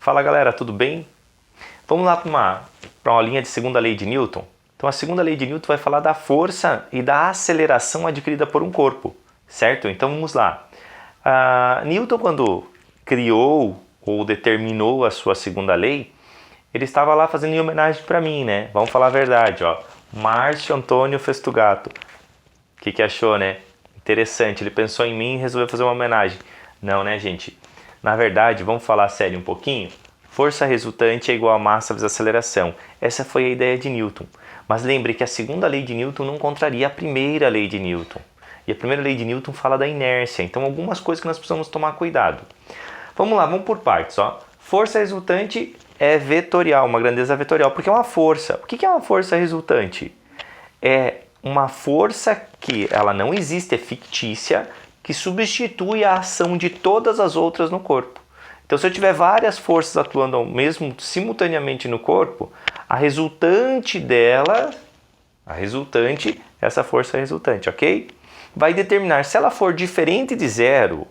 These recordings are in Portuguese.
Fala galera, tudo bem? Vamos lá para uma aulinha de segunda lei de Newton. Então a segunda lei de Newton vai falar da força e da aceleração adquirida por um corpo, certo? Então vamos lá. Newton, quando criou ou determinou a sua segunda lei, ele estava lá fazendo em homenagem para mim, né? Vamos falar a verdade, ó. Márcio Antônio Festugato. O que achou, né? Interessante, ele pensou em mim e resolveu fazer uma homenagem. Não, né, gente? Na verdade, vamos falar sério um pouquinho? Força resultante é igual a massa vezes aceleração. Essa foi a ideia de Newton. Mas lembre que a segunda lei de Newton não contraria a primeira lei de Newton. E a primeira lei de Newton fala da inércia. Então, algumas coisas que nós precisamos tomar cuidado. Vamos lá, vamos por partes, ó. Força resultante é vetorial, uma grandeza vetorial, porque é uma força. O que é uma força resultante? É uma força que ela não existe, é fictícia, que substitui a ação de todas as outras no corpo. Então, se eu tiver várias forças atuando simultaneamente no corpo, a resultante, essa força resultante, ok? Vai determinar, se ela for diferente de zero,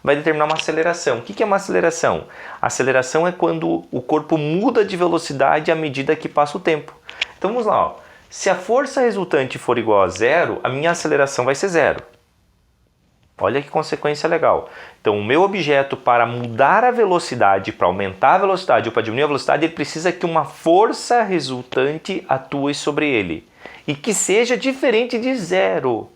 vai determinar uma aceleração. O que é uma aceleração? A aceleração é quando o corpo muda de velocidade à medida que passa o tempo. Então, vamos lá, ó. Se a força resultante for igual a zero, a minha aceleração vai ser zero. Olha que consequência legal. Então, o meu objeto, para mudar a velocidade, para aumentar a velocidade ou para diminuir a velocidade, ele precisa que uma força resultante atue sobre ele. E que seja diferente de zero.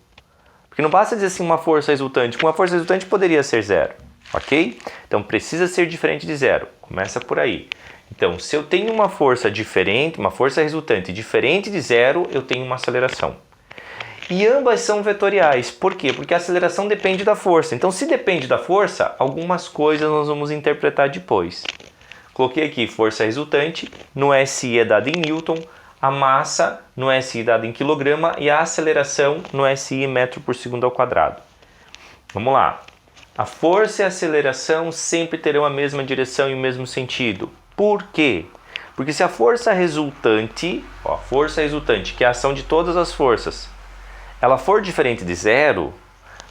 Porque não basta dizer assim uma força resultante. Uma força resultante poderia ser zero. Ok? Então, precisa ser diferente de zero. Começa por aí. Então, se eu tenho uma força diferente, uma força resultante diferente de zero, eu tenho uma aceleração. E ambas são vetoriais. Por quê? Porque a aceleração depende da força. Então, se depende da força, algumas coisas nós vamos interpretar depois. Coloquei aqui força resultante, no SI é dada em Newton, a massa no SI dada em quilograma e a aceleração no SI metro por segundo ao quadrado. Vamos lá. A força e a aceleração sempre terão a mesma direção e o mesmo sentido. Por quê? Porque se a força resultante, que é a ação de todas as forças, ela for diferente de zero,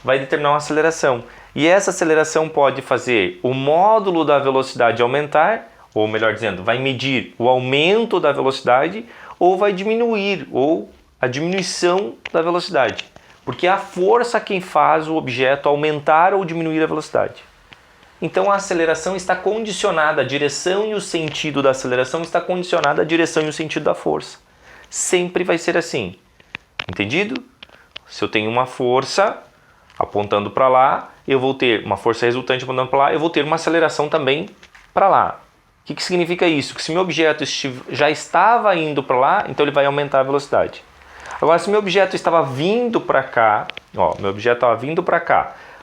vai determinar uma aceleração. E essa aceleração pode fazer o módulo da velocidade aumentar, ou melhor dizendo, vai medir o aumento da velocidade, ou vai diminuir, ou a diminuição da velocidade. Porque é a força quem faz o objeto aumentar ou diminuir a velocidade. Então a aceleração está condicionada, a direção e o sentido da aceleração está condicionada à direção e o sentido da força. Sempre vai ser assim. Entendido? Se eu tenho uma força apontando para lá, eu vou ter uma força resultante apontando para lá, eu vou ter uma aceleração também para lá. O que significa isso? Que se meu objeto já estava indo para lá, então ele vai aumentar a velocidade. Agora, se meu objeto estava vindo para cá,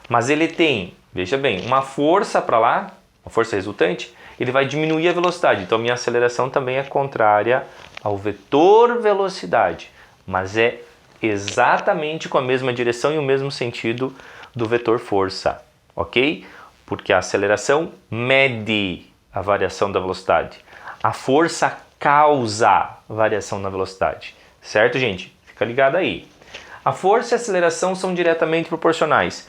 mas ele tem, veja bem, uma força para lá, uma força resultante, ele vai diminuir a velocidade. Então, minha aceleração também é contrária ao vetor velocidade, mas é exatamente com a mesma direção e o mesmo sentido do vetor força, ok? Porque a aceleração mede a variação da velocidade. A força causa a variação na velocidade. Certo, gente? Fica ligado aí. A força e a aceleração são diretamente proporcionais.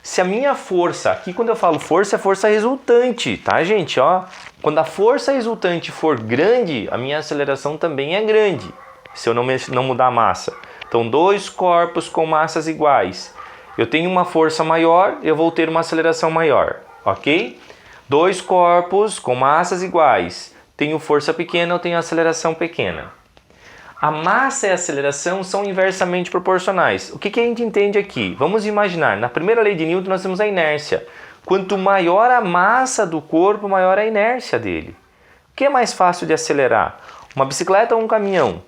Se a minha força, aqui quando eu falo força, é força resultante, tá, gente? Ó, quando a força resultante for grande, a minha aceleração também é grande, se eu não mudar a massa. Então, dois corpos com massas iguais. Eu tenho uma força maior, eu vou ter uma aceleração maior, ok? Dois corpos com massas iguais. Tenho força pequena, eu tenho aceleração pequena. A massa e a aceleração são inversamente proporcionais. O que a gente entende aqui? Vamos imaginar, na primeira lei de Newton nós temos a inércia. Quanto maior a massa do corpo, maior a inércia dele. O que é mais fácil de acelerar? Uma bicicleta ou um caminhão?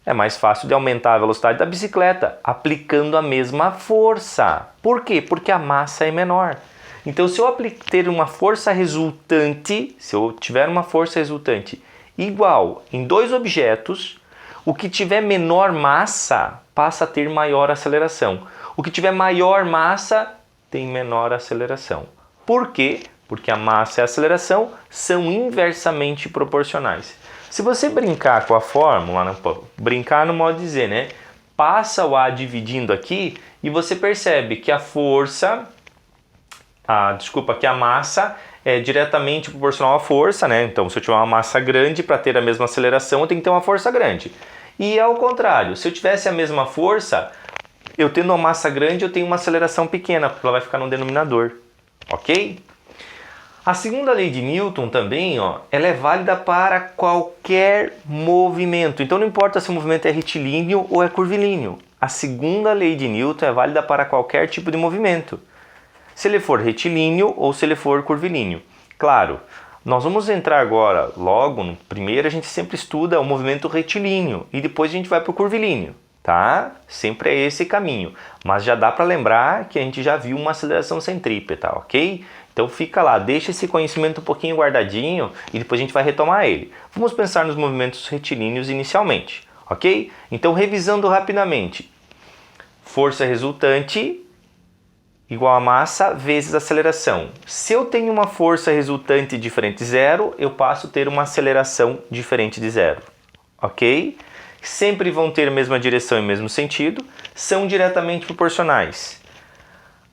É mais fácil de aumentar a velocidade da bicicleta, aplicando a mesma força. Por quê? Porque a massa é menor. Então, se eu ter uma força resultante, se eu tiver uma força resultante igual em dois objetos, o que tiver menor massa passa a ter maior aceleração. O que tiver maior massa tem menor aceleração. Por quê? Porque a massa e a aceleração são inversamente proporcionais. Se você brincar com a fórmula, brincar no modo de dizer, né? Passa o A dividindo aqui e você percebe que a força, que a massa é diretamente proporcional à força, né? Então, se eu tiver uma massa grande, para ter a mesma aceleração, eu tenho que ter uma força grande. E ao contrário, se eu tivesse a mesma força, eu tendo uma massa grande, eu tenho uma aceleração pequena, porque ela vai ficar no denominador, ok? A segunda lei de Newton também, ó, ela é válida para qualquer movimento. Então não importa se o movimento é retilíneo ou é curvilíneo. A segunda lei de Newton é válida para qualquer tipo de movimento. Se ele for retilíneo ou se ele for curvilíneo. Claro, nós vamos entrar agora, logo, no primeiro a gente sempre estuda o movimento retilíneo e depois a gente vai para o curvilíneo, tá? Sempre é esse caminho, mas já dá para lembrar que a gente já viu uma aceleração centrípeta, ok? Então fica lá, deixa esse conhecimento um pouquinho guardadinho e depois a gente vai retomar ele. Vamos pensar nos movimentos retilíneos inicialmente, ok? Então revisando rapidamente, força resultante igual a massa vezes aceleração. Se eu tenho uma força resultante diferente de zero, eu passo a ter uma aceleração diferente de zero, ok? Sempre vão ter a mesma direção e o mesmo sentido, são diretamente proporcionais.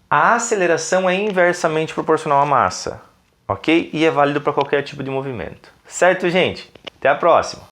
A aceleração é inversamente proporcional à massa, ok? E é válido para qualquer tipo de movimento. Certo, gente? Até a próxima!